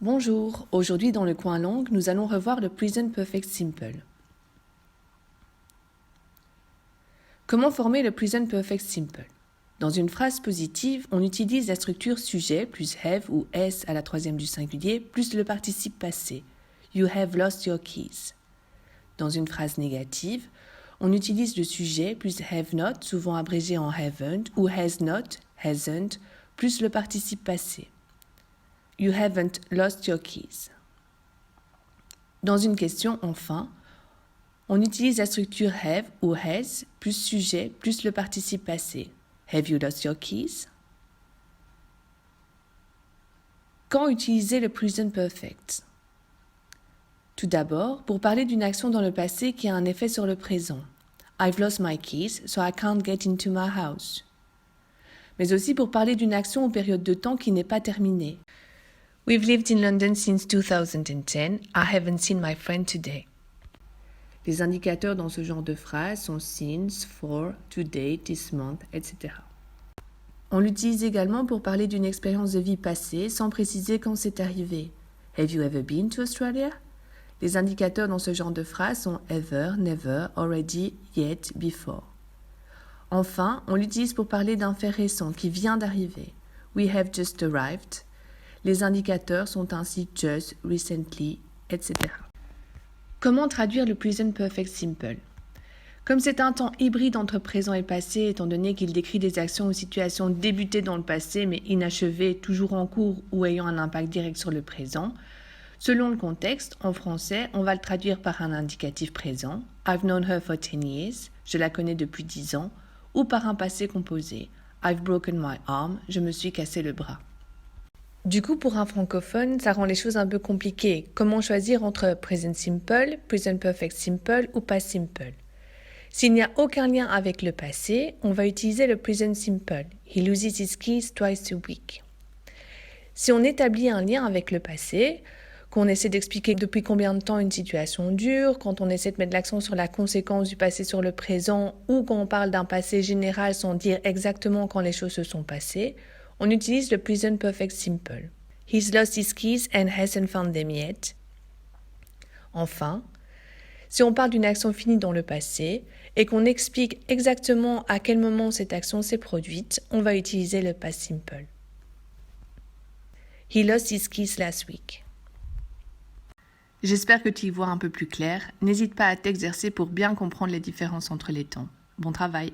Bonjour, aujourd'hui dans le coin langue, nous allons revoir le Present Perfect Simple. Comment former le Present Perfect Simple? Dans une phrase positive, on utilise la structure sujet plus have ou s à la troisième du singulier plus le participe passé. You have lost your keys. Dans une phrase négative, on utilise le sujet plus have not, souvent abrégé en haven't, ou has not, hasn't, plus le participe passé. You haven't lost your keys. Dans une question, enfin, on utilise la structure have ou has plus sujet plus le participe passé. Have you lost your keys? Quand utiliser le present perfect? Tout d'abord, pour parler d'une action dans le passé qui a un effet sur le présent. I've lost my keys, so I can't get into my house. Mais aussi pour parler d'une action ou période de temps qui n'est pas terminée. We've lived in London since 2010. I haven't seen my friend today. Les indicateurs dans ce genre de phrase sont since, for, today, this month, etc. On l'utilise également pour parler d'une expérience de vie passée sans préciser quand c'est arrivé. Have you ever been to Australia? Les indicateurs dans ce genre de phrase sont ever, never, already, yet, before. Enfin, on l'utilise pour parler d'un fait récent qui vient d'arriver. We have just arrived. Les indicateurs sont ainsi just, recently, etc. Comment traduire le present perfect simple? Comme c'est un temps hybride entre présent et passé, étant donné qu'il décrit des actions ou situations débutées dans le passé mais inachevées, toujours en cours ou ayant un impact direct sur le présent, selon le contexte, en français, on va le traduire par un indicatif présent, I've known her for 10 years, je la connais depuis 10 ans, ou par un passé composé, I've broken my arm, je me suis cassé le bras. Du coup, pour un francophone, ça rend les choses un peu compliquées. Comment choisir entre present simple, present perfect simple ou past simple? S'il n'y a aucun lien avec le passé, on va utiliser le present simple. He loses his keys twice a week. Si on établit un lien avec le passé, qu'on essaie d'expliquer depuis combien de temps une situation dure, quand on essaie de mettre l'accent sur la conséquence du passé sur le présent ou quand on parle d'un passé général sans dire exactement quand les choses se sont passées, on utilise le present perfect simple. He's lost his keys and hasn't found them yet. Enfin, si on parle d'une action finie dans le passé et qu'on explique exactement à quel moment cette action s'est produite, on va utiliser le past simple. He lost his keys last week. J'espère que tu y vois un peu plus clair. N'hésite pas à t'exercer pour bien comprendre les différences entre les temps. Bon travail!